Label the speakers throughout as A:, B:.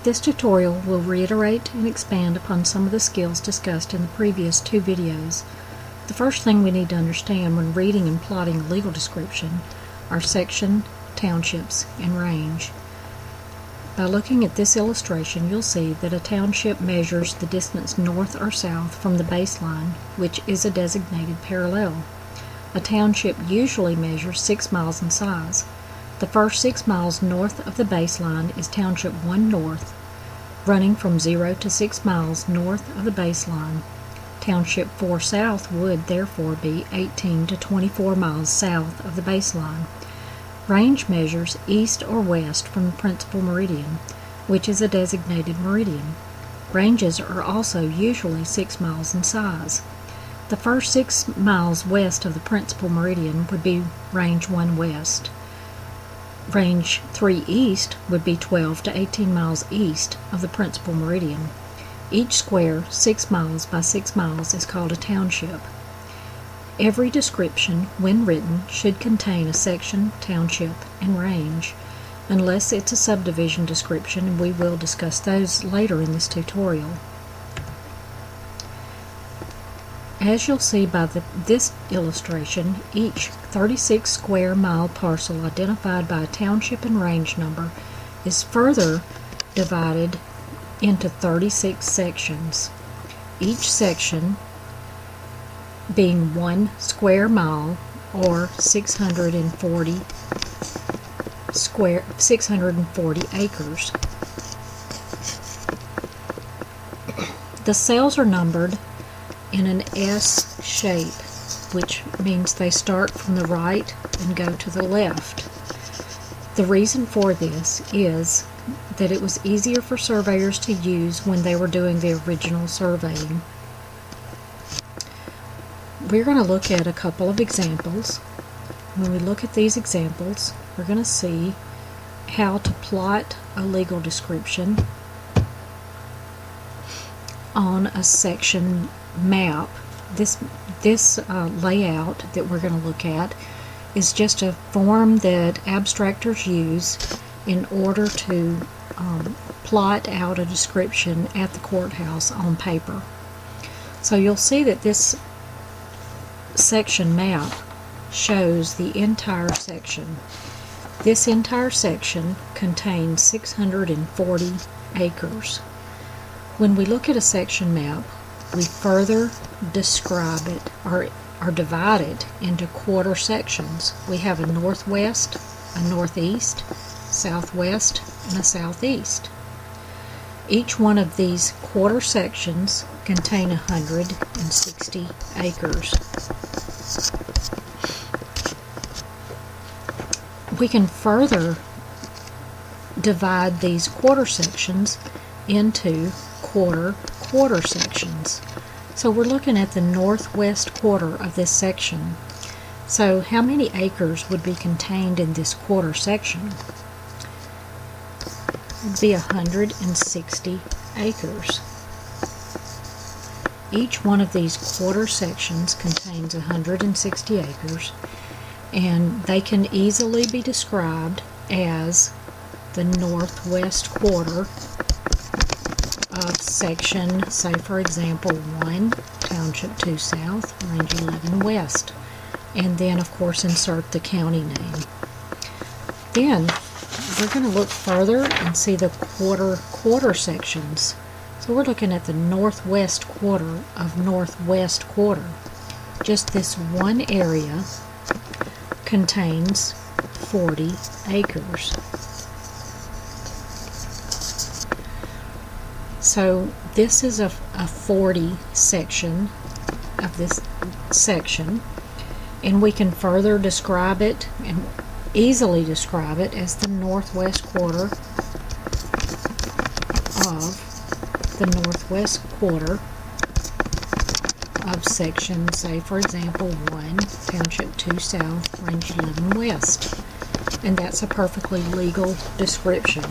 A: This tutorial will reiterate and expand upon some of the skills discussed in the previous two videos. The first thing we need to understand when reading and plotting a legal description are section, townships, and range. By looking at this illustration, you'll see that a township measures the distance north or south from the baseline, which is a designated parallel. A township usually measures 6 miles in size. The first 6 miles north of the baseline is Township 1 North, running from 0 to 6 miles north of the baseline. Township 4 South would therefore be 18 to 24 miles south of the baseline. Range measures east or west from the principal meridian, which is a designated meridian. Ranges are also usually 6 miles in size. The first 6 miles west of the principal meridian would be Range 1 West. Range 3 East would be 12 to 18 miles east of the principal meridian. Each square 6 miles by 6 miles is called a township. Every description, when written, should contain a section, township, and range, unless it's a subdivision description, and we will discuss those later in this tutorial. As you'll see by this illustration, each 36 square mile parcel identified by a township and range number is further divided into 36 sections, each section being 1 square mile or 640 acres. The cells are numbered in an S shape, which means they start from the right and go to the left. The reason for this is that it was easier for surveyors to use when they were doing the original surveying. We're going to look at a couple of examples. When we look at these examples, we're going to see how to plot a legal description on a section map. This layout that we're going to look at is just a form that abstractors use in order to plot out a description at the courthouse on paper. So you'll see that this section map shows the entire section. This entire section contains 640 acres. When we look at a section map, we further describe it or divide it into quarter sections. We have a northwest, a northeast, southwest, and a southeast. Each one of these quarter sections contain 160 acres. We can further divide these quarter sections into quarter sections. So we're looking at the northwest quarter of this section. So how many acres would be contained in this quarter section? It would be 160 acres. Each one of these quarter sections contains 160 acres, and they can easily be described as the northwest quarter of section, say for example 1, Township 2 South, Range 11 West, and then of course insert the county name. Then we're going to look further and see the quarter sections. So we're looking at the northwest quarter of northwest quarter. Just this one area contains 40 acres. So this is a 40 section of this section, and we can further describe it and easily describe it as the northwest quarter of section, say for example 1, Township 2 South, Range 11 West. And that's a perfectly legal description.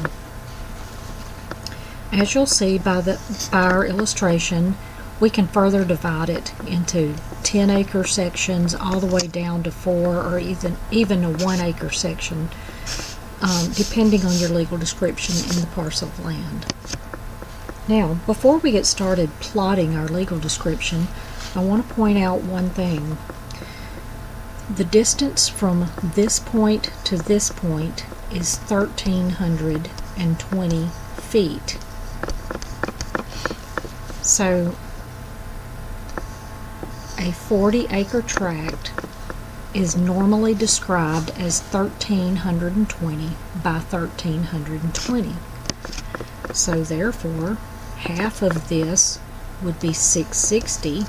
A: As you'll see by our illustration, we can further divide it into 10-acre sections all the way down to 4 or even a 1-acre section. depending on your legal description in the parcel of land. Now, before we get started plotting our legal description, I want to point out one thing. The distance from this point to this point is 1,320 feet. So, a 40-acre tract is normally described as 1,320 by 1,320. So therefore, half of this would be 660,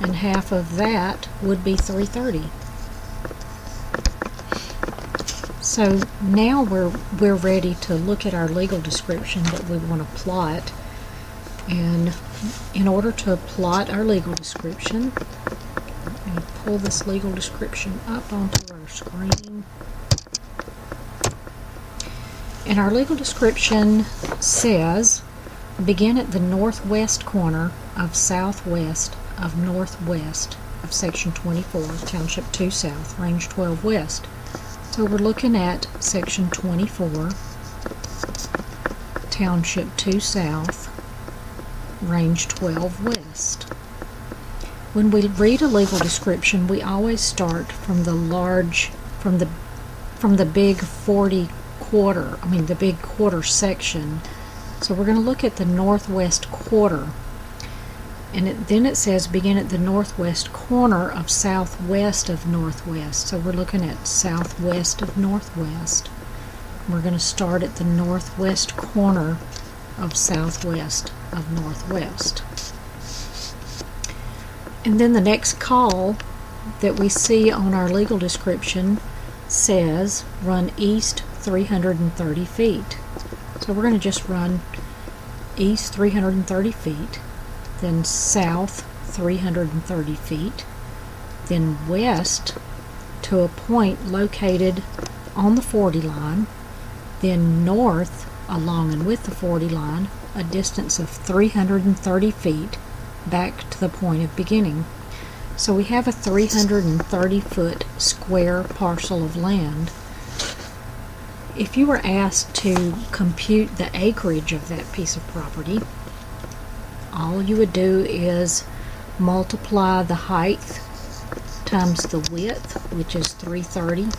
A: and half of that would be 330. So now we're ready to look at our legal description that we want to plot. And in order to plot our legal description, I'm going to pull this legal description up onto our screen. And our legal description says, begin at the northwest corner of southwest of northwest of section 24, township 2 south, range 12 west. So we're looking at section 24, township 2 south, range 12 west. When we read a legal description, we always start from the big 40 quarter, the big quarter section. So we're going to look at the northwest quarter. And then it says begin at the northwest corner of southwest of northwest. So we're looking at southwest of northwest. We're going to start at the northwest corner of southwest of northwest. And then the next call that we see on our legal description says run east 330 feet. So we're going to just run east 330 feet, then south 330 feet, then west to a point located on the 40 line, then north along and with the 40 line, a distance of 330 feet back to the point of beginning. So we have a 330-foot square parcel of land. If you were asked to compute the acreage of that piece of property, all you would do is multiply the height times the width, which is 330,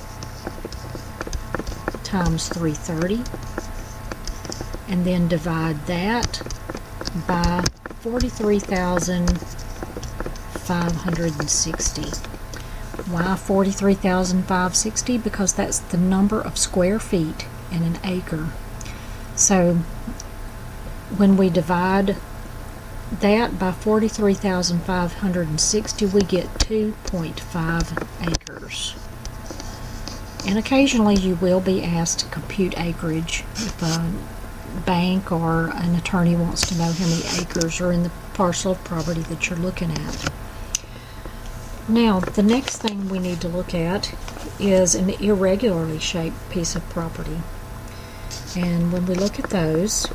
A: times 330, and then divide that by 43,560. Why 43,560? Because that's the number of square feet in an acre. So when we divide that by 43,560, we get 2.5 acres. And occasionally you will be asked to compute acreage if a bank or an attorney wants to know how many acres are in the parcel of property that you're looking at. Now, the next thing we need to look at is an irregularly shaped piece of property. And when we look at those,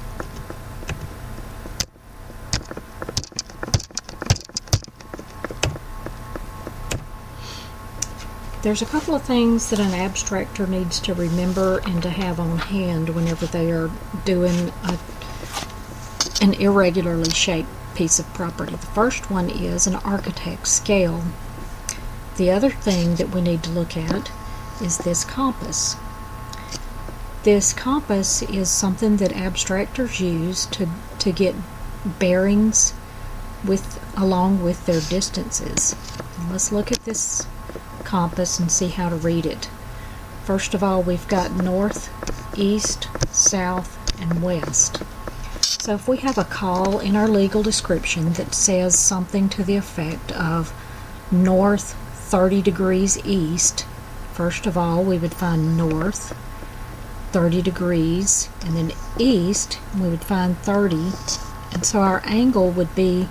A: there's a couple of things that an abstractor needs to remember and to have on hand whenever they are doing an irregularly shaped piece of property. The first one is an architect's scale. The other thing that we need to look at is this compass. This compass is something that abstractors use to get bearings along with their distances. And let's look at this compass and see how to read it. First of all, we've got north, east, south, and west. So if we have a call in our legal description that says something to the effect of north 30 degrees east, first of all we would find north 30 degrees and then east we would find 30, and so our angle would be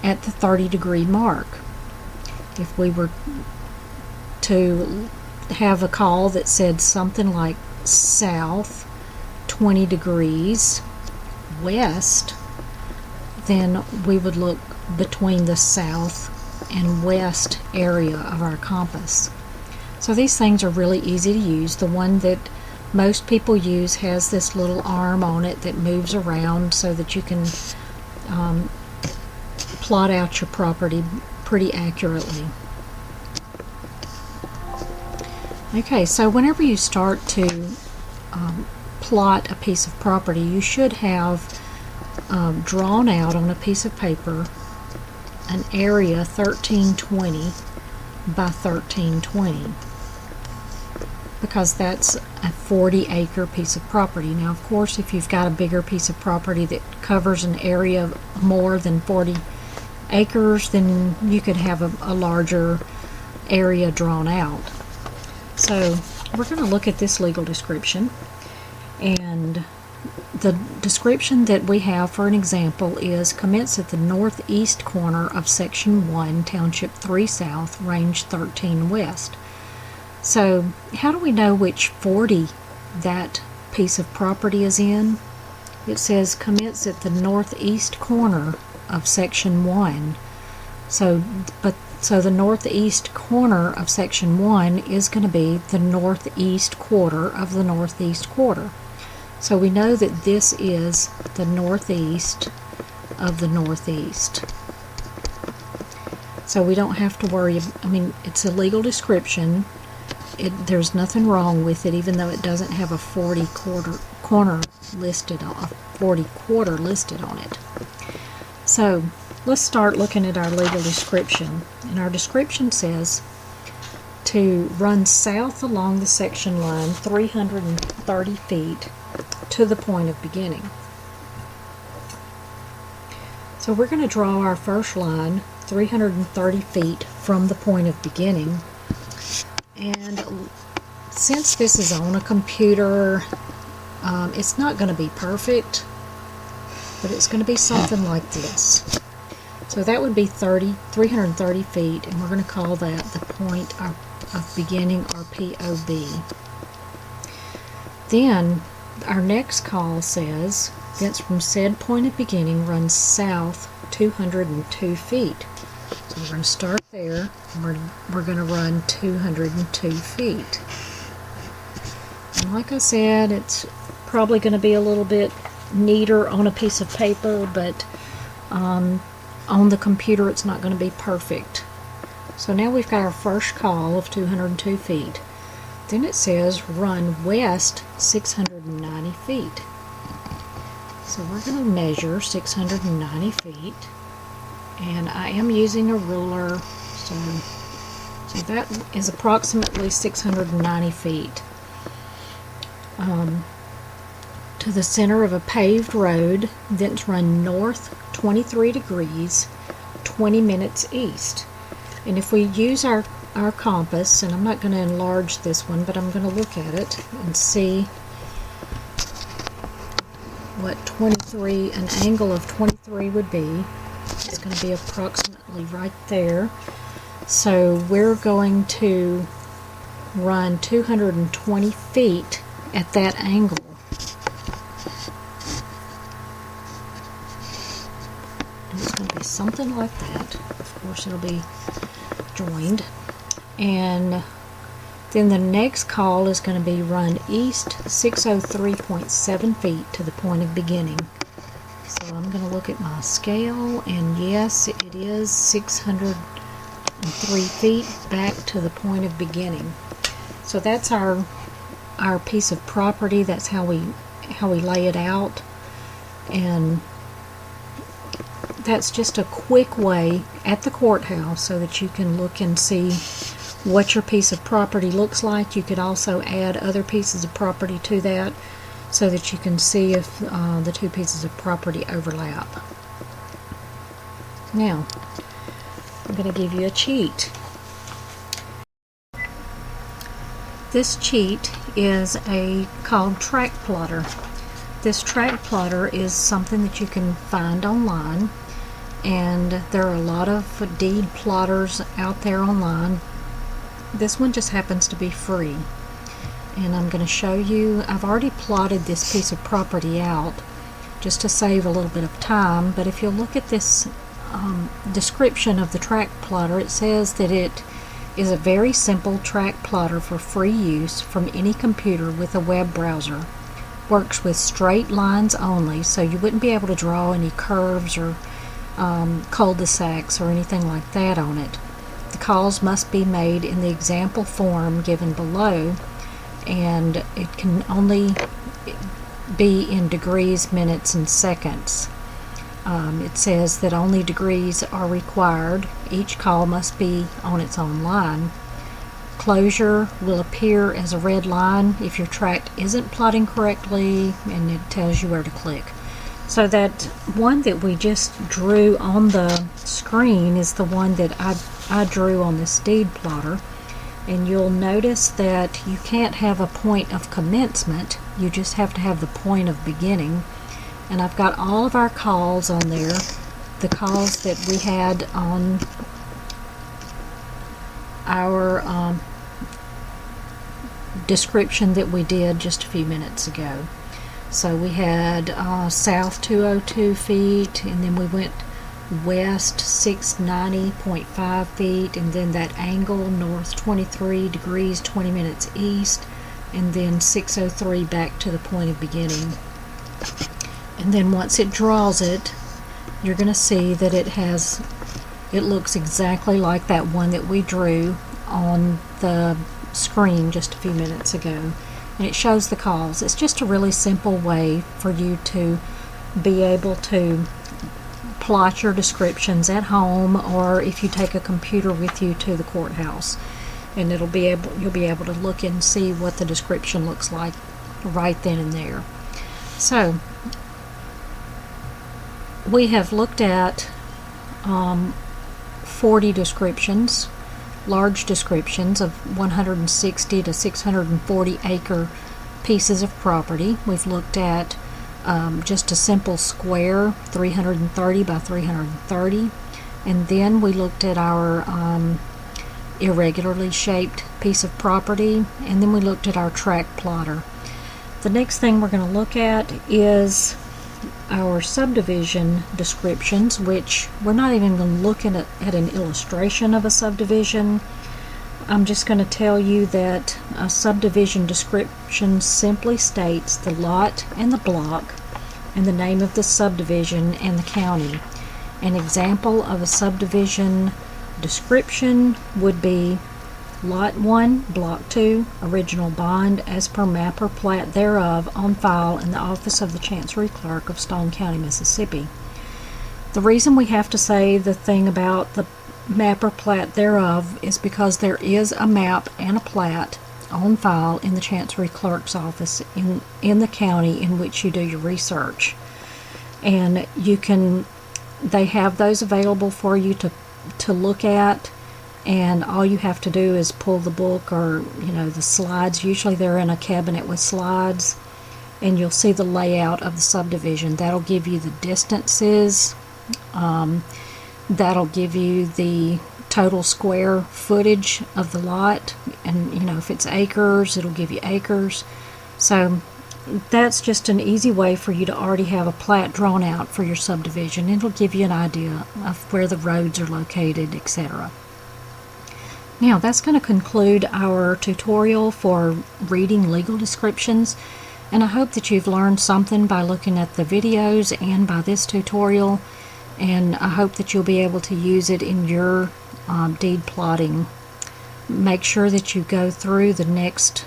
A: at the 30-degree mark. If we were to have a call that said something like south 20 degrees west, then we would look between the south and west area of our compass. So these things are really easy to use. The one that most people use has this little arm on it that moves around so that you can plot out your property pretty accurately. Okay, so whenever you start to plot a piece of property, you should have drawn out on a piece of paper an area 1320 by 1320, because that's a 40-acre piece of property. Now, of course, if you've got a bigger piece of property that covers an area more than 40 acres, then you could have a larger area drawn out. So we're going to look at this legal description, and the description that we have for an example is commence at the northeast corner of Section 1, Township 3 South, Range 13 West. So how do we know which 40 that piece of property is in? It says commence at the northeast corner of Section 1. So the northeast corner of Section 1 is going to be the northeast quarter of the northeast quarter. So we know that this is the northeast of the northeast. So we don't have to worry. I mean, it's a legal description. There's nothing wrong with it, even though it doesn't have a 40 quarter listed on it. So let's start looking at our legal description. And our description says to run south along the section line 330 feet to the point of beginning. So we're going to draw our first line 330 feet from the point of beginning. And since this is on a computer, it's not going to be perfect, but it's going to be something like this. So that would be 330 feet, and we're going to call that the point of beginning, or POB. Then our next call says, thence from said point of beginning runs south 202 feet. So we're going to start there, and we're going to run 202 feet. And like I said, it's probably going to be a little bit neater on a piece of paper, but on the computer it's not going to be perfect. So now we've got our first call of 202 feet. Then it says run west 690 feet. So we're going to measure 690 feet, and I am using a ruler, so that is approximately 690 feet. To the center of a paved road, thence run north 23 degrees, 20 minutes east. And if we use our compass, and I'm not going to enlarge this one, but I'm going to look at it and see what an angle of 23 would be. It's going to be approximately right there. So we're going to run 220 feet at that angle. And it's going to be something like that. Of course, it'll be joined. And then the next call is going to be run east 603.7 feet to the point of beginning. So I'm going to look at my scale, and yes, it is 603 feet back to the point of beginning. So that's our piece of property. That's how we lay it out, and that's just a quick way at the courthouse so that you can look and see what your piece of property looks like. You could also add other pieces of property to that so that you can see if the two pieces of property overlap. Now, I'm going to give you a cheat. This cheat is called Track Plotter. This Track Plotter is something that you can find online, and there are a lot of deed plotters out there online. This one just happens to be free, and I'm going to show you. I've already plotted this piece of property out just to save a little bit of time, but if you'll look at this description of the Track Plotter, it says that it is a very simple track plotter for free use from any computer with a web browser. Works with straight lines only, so you wouldn't be able to draw any curves or cul-de-sacs or anything like that on it. The calls must be made in the example form given below, and it can only be in degrees, minutes, and seconds. It says that only degrees are required. Each call must be on its own line. Closure will appear as a red line if your track isn't plotting correctly, and it tells you where to click. So that one that we just drew on the screen is the one that I drew on this deed plotter. And you'll notice that you can't have a point of commencement, you just have to have the point of beginning. And I've got all of our calls on there, the calls that we had on our description that we did just a few minutes ago. So we had south 202 feet, and then we went west 690.5 feet, and then that angle north 23 degrees 20 minutes east, and then 603 back to the point of beginning. And then once it draws it, you're going to see that it looks exactly like that one that we drew on the screen just a few minutes ago, and it shows the calls. It's just a really simple way for you to be able to plot your descriptions at home, or if you take a computer with you to the courthouse, and you'll be able to look and see what the description looks like right then and there. So we have looked at 40 descriptions, large descriptions of 160 to 640 acre pieces of property. We've looked at just a simple square, 330 by 330, and then we looked at our irregularly shaped piece of property, and then we looked at our track plotter. The next thing we're going to look at is our subdivision descriptions, which we're not even going to look at an illustration of a subdivision. I'm just going to tell you that a subdivision description simply states the lot and the block and the name of the subdivision and the county. An example of a subdivision description would be Lot 1, Block 2, original bond as per map or plat thereof on file in the office of the Chancery Clerk of Stone County, Mississippi. The reason we have to say the thing about the map or plat thereof is because there is a map and a plat on file in the Chancery Clerk's office in the county in which you do your research. And they have those available for you to look at, and all you have to do is pull the book or the slides. Usually they're in a cabinet with slides, and you'll see the layout of the subdivision. That'll give you the distances, that'll give you the total square footage of the lot, and if it's acres, it'll give you acres. So that's just an easy way for you to already have a plat drawn out for your subdivision. It'll give you an idea of where the roads are located, etc. Now that's going to conclude our tutorial for reading legal descriptions, and I hope that you've learned something by looking at the videos and by this tutorial, and I hope that you'll be able to use it in your deed plotting. Make sure that you go through the next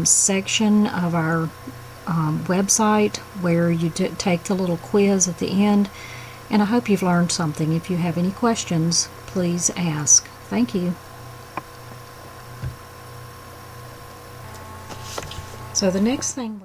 A: section of our website where you take the little quiz at the end, and I hope you've learned something. If you have any questions, please ask. Thank you. So the next thing